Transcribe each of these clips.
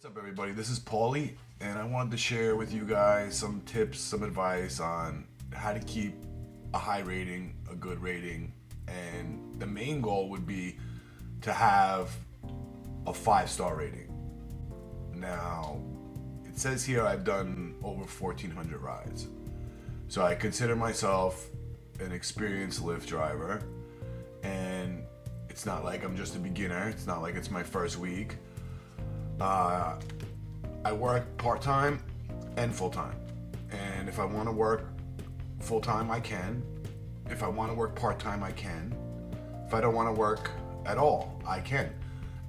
What's up, everybody? This is Paulie, and I wanted to share with you guys some tips, some advice on how to keep a high rating, a good rating, and the main goal would be to have a 5-star rating. Now, it says here I've done over 1,400 rides, so I consider myself an experienced Lyft driver, and it's not like I'm just a beginner. It's not like it's my first week. I work part-time and full-time. And if I want to work full-time, I can. If I want to work part-time, I can. If I don't want to work at all, I can.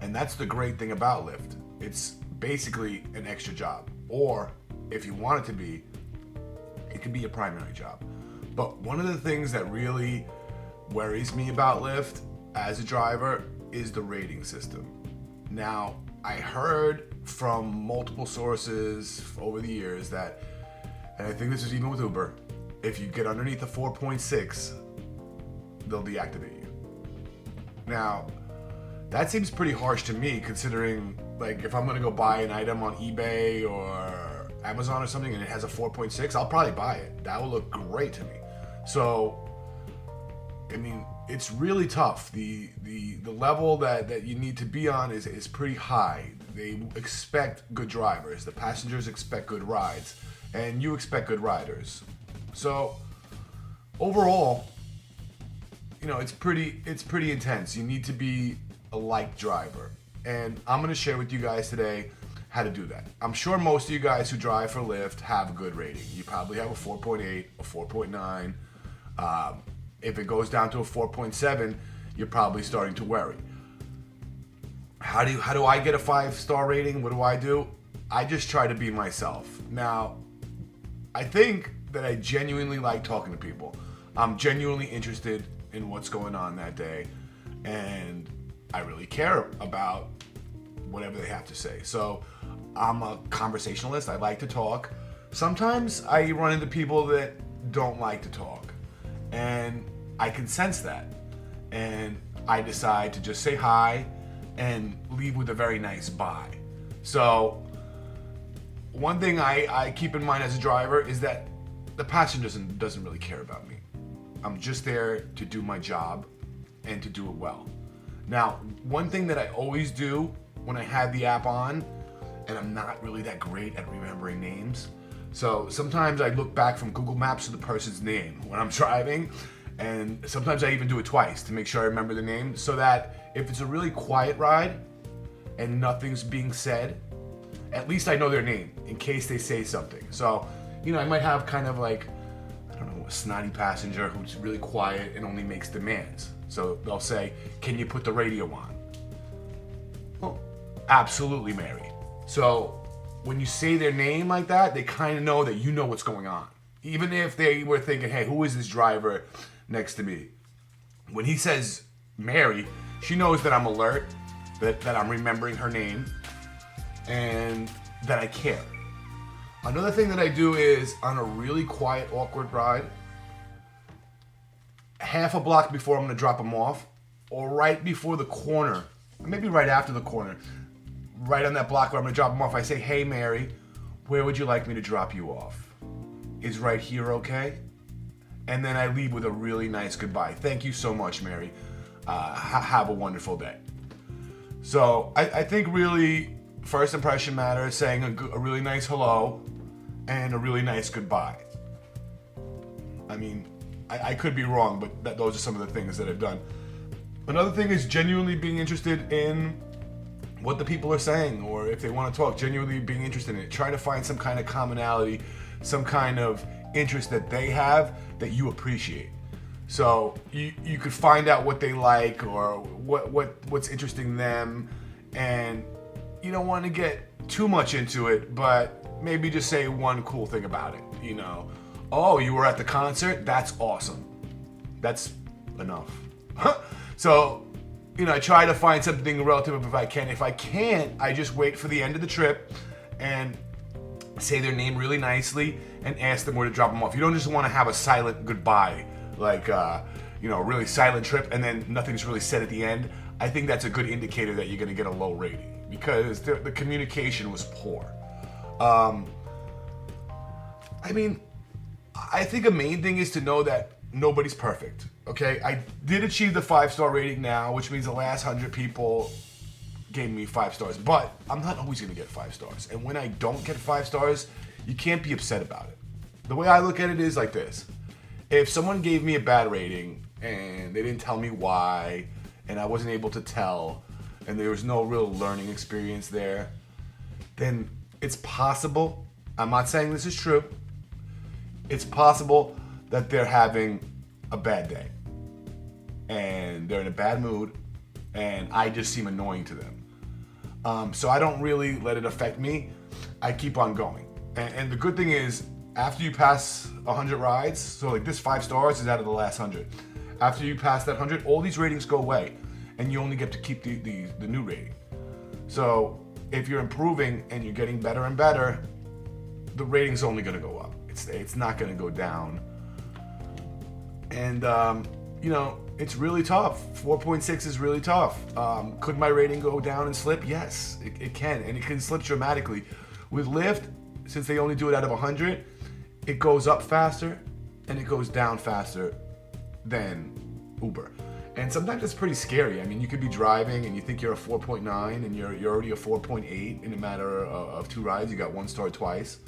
And that's the great thing about Lyft. It's basically an extra job. Or if you want it to be, it can be a primary job. But one of the things that really worries me about Lyft as a driver is the rating system. Now, I heard from multiple sources over the years that, and I think this is even with Uber, if you get underneath a 4.6, they'll deactivate you. Now, that seems pretty harsh to me, considering, like, if I'm gonna go buy an item on eBay or Amazon or something and it has a 4.6, I'll probably buy it. That will look great to me. So, I mean, it's really tough. The level that you need to be on is pretty high. They expect good drivers. The passengers expect good rides, and you expect good riders. So overall, you know, it's pretty intense. You need to be a liked driver, and I'm gonna share with you guys today how to do that. I'm sure most of you guys who drive for Lyft have a good rating. You probably have a 4.8, a 4.9. If it goes down to a 4.7, you're probably starting to worry. How do I get a 5-star rating? What do? I just try to be myself. Now, I think that I genuinely like talking to people. I'm genuinely interested in what's going on that day, and I really care about whatever they have to say. So I'm a conversationalist. I like to talk. Sometimes I run into people that don't like to talk, and I can sense that, and I decide to just say hi and leave with a very nice bye. So one thing I keep in mind as a driver is that the passenger doesn't really care about me. I'm just there to do my job and to do it well. Now, one thing that I always do when I have the app on, and I'm not really that great at remembering names, so sometimes I look back from Google Maps to the person's name when I'm driving, and sometimes I even do it twice to make sure I remember the name, so that if it's a really quiet ride and nothing's being said, at least I know their name in case they say something. So, you know, I might have kind of like, I don't know, a snotty passenger who's really quiet and only makes demands. So they'll say, "Can you put the radio on?" Well, absolutely, Mary. So when you say their name like that, they kind of know that you know what's going on. Even if they were thinking, "Hey, who is this driver next to me?" When he says Mary, she knows that I'm alert, that I'm remembering her name, and that I care. Another thing that I do is, on a really quiet, awkward ride, half a block before I'm gonna drop them off, or right before the corner, maybe right after the corner, right on that block where I'm gonna drop them off, I say, "Hey Mary, where would you like me to drop you off? Is right here okay?" And then I leave with a really nice goodbye. "Thank you so much, Mary. Have a wonderful day." So I think really first impression matters, saying a really nice hello and a really nice goodbye. I mean, I could be wrong, but those are some of the things that I've done. Another thing is genuinely being interested in what the people are saying, or if they want to talk, genuinely being interested in it. Try to find some kind of commonality, some kind of interest that they have that you appreciate. So you could find out what they like or what's interesting them, and you don't want to get too much into it, but maybe just say one cool thing about it. You know, "Oh, you were at the concert? That's awesome." That's enough. So, you know, I try to find something relative if I can. If I can't, I just wait for the end of the trip and say their name really nicely and ask them where to drop them off. You don't just want to have a silent goodbye, like, you know, a really silent trip and then nothing's really said at the end. I think that's a good indicator that you're going to get a low rating. because the communication was poor. I mean, I think a main thing is to know that nobody's perfect. Okay, I did achieve the 5-star rating now, which means the last 100 people gave me 5 stars. But I'm not always gonna get 5 stars. And when I don't get 5 stars, you can't be upset about it. The way I look at it is like this: if someone gave me a bad rating and they didn't tell me why, and I wasn't able to tell, and there was no real learning experience there, then it's possible, I'm not saying this is true, it's possible that they're having a bad day and they're in a bad mood and I just seem annoying to them. So I don't really let it affect me. I keep on going. And the good thing is, after you pass 100 rides, so like this 5 stars is out of the last 100. After you pass that 100, all these ratings go away and you only get to keep the new rating. So if you're improving and you're getting better and better, the rating's only gonna go up. It's not gonna go down. And it's really tough. 4.6 is really tough. Could my rating go down and slip? Yes, it can, and it can slip dramatically. With Lyft, since they only do it out of 100, it goes up faster and it goes down faster than Uber. And sometimes it's pretty scary. I mean, you could be driving and you think you're a 4.9 and you're already a 4.8 in a matter of 2 rides. You got 1 star twice.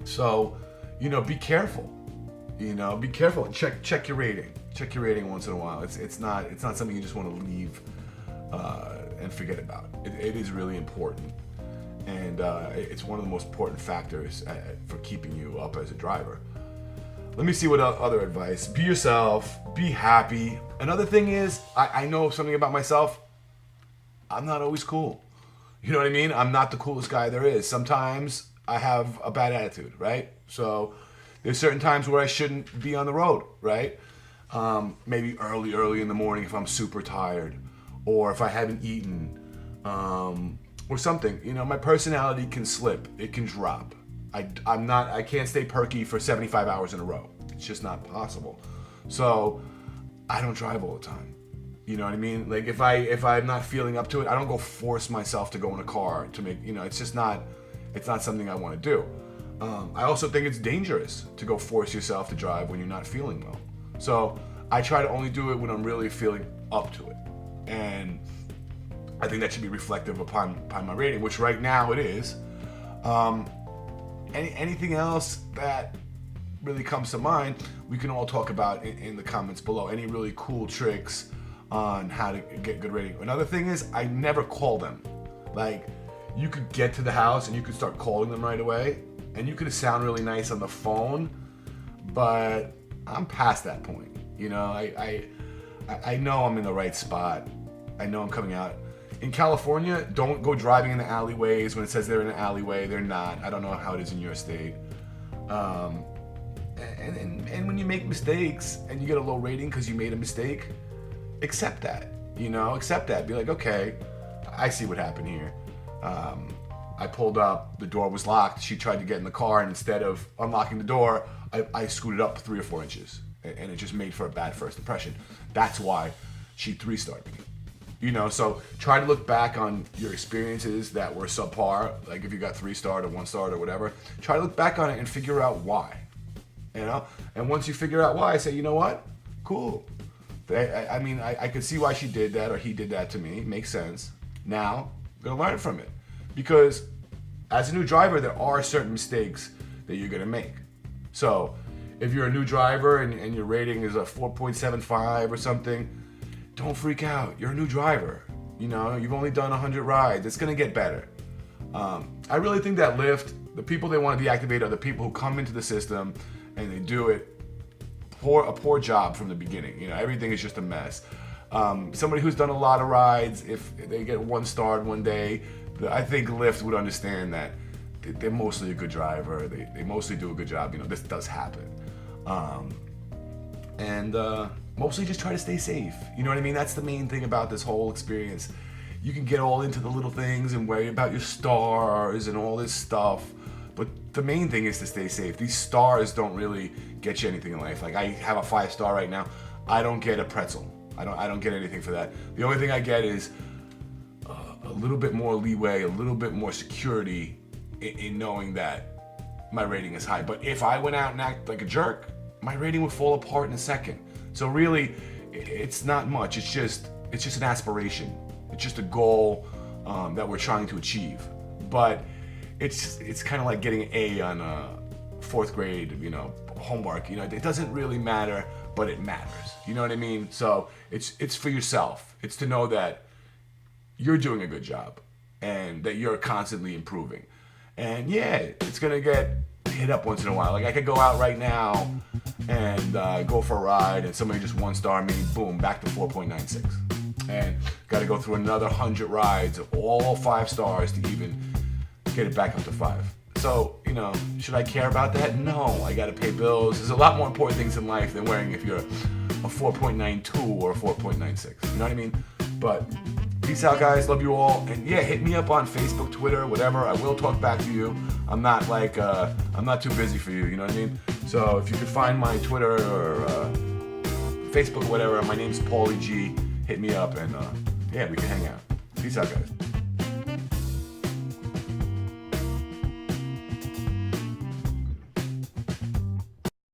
So, be careful. Be careful and check your rating. Check your rating once in a while. It's not something you just want to leave and forget about. It is really important, and it's one of the most important factors for keeping you up as a driver. Let me see what other advice. Be yourself. Be happy. Another thing is, I know something about myself. I'm not always cool. You know what I mean? I'm not the coolest guy there is. Sometimes I have a bad attitude, right? So there's certain times where I shouldn't be on the road, right? Maybe early in the morning if I'm super tired, or if I haven't eaten, or something. My personality can slip. It can drop. I can't stay perky for 75 hours in a row. It's just not possible. So I don't drive all the time. You know what I mean? Like if I'm not feeling up to it, I don't go force myself to go in a car to make, it's not something I want to do. I also think it's dangerous to go force yourself to drive when you're not feeling well. So I try to only do it when I'm really feeling up to it. And I think that should be reflective upon my rating, which right now it is. Anything else that really comes to mind, we can all talk about in the comments below. Any really cool tricks on how to get good rating. Another thing is, I never call them. Like, you could get to the house and you could start calling them right away, and you could sound really nice on the phone, but I'm past that point. I know I'm in the right spot. I know I'm coming out. In California, don't go driving in the alleyways when it says they're in an alleyway. They're not. I don't know how it is in your state. And when you make mistakes and you get a low rating because you made a mistake, accept that. Accept that. Be like, okay, I see what happened here. I pulled up, the door was locked. She tried to get in the car, and instead of unlocking the door, I scooted up 3 or 4 inches, and it just made for a bad first impression. That's why she 3-starred me. So try to look back on your experiences that were subpar, like if you got 3-starred or 1-starred or whatever. Try to look back on it and figure out why. And once you figure out why, say, you know what? Cool. I could see why she did that or he did that to me. Makes sense. Now, I'm gonna learn from it. Because as a new driver, there are certain mistakes that you're gonna make. So if you're a new driver and your rating is a 4.75 or something, don't freak out. You're a new driver. You've only done 100 rides. It's gonna get better. I really think that Lyft, the people they want to deactivate are the people who come into the system and they do a poor job from the beginning. Everything is just a mess. Somebody who's done a lot of rides, if they get 1-starred one day, I think Lyft would understand that they're mostly a good driver. They mostly do a good job. This does happen. And mostly just try to stay safe. You know what I mean? That's the main thing about this whole experience. You can get all into the little things and worry about your stars and all this stuff, but the main thing is to stay safe. These stars don't really get you anything in life. Like, I have a 5-star right now. I don't get a pretzel. I don't get anything for that. The only thing I get is little bit more leeway, a little bit more security in knowing that my rating is high. But if I went out and acted like a jerk, my rating would fall apart in a second. So really, it's not much. It's just an aspiration. It's just a goal that we're trying to achieve. But it's kind of like getting an A on a fourth grade, homework. It doesn't really matter, but it matters. You know what I mean? So it's for yourself. It's to know that you're doing a good job and that you're constantly improving. And yeah, it's gonna get hit up once in a while. Like I could go out right now and go for a ride, and somebody just 1-star me, boom, back to 4.96. And got to go through another 100 rides, all 5 stars to even get it back up to 5. So, should I care about that? No, I got to pay bills. There's a lot more important things in life than wearing if you're a 4.92 or a 4.96. You know what I mean? But peace out, guys. Love you all. And yeah, hit me up on Facebook, Twitter, whatever. I will talk back to you. I'm not I'm not too busy for you. You know what I mean? So if you could find my Twitter or Facebook or whatever, my name's Paulie G. Hit me up and yeah, we can hang out. Peace out, guys.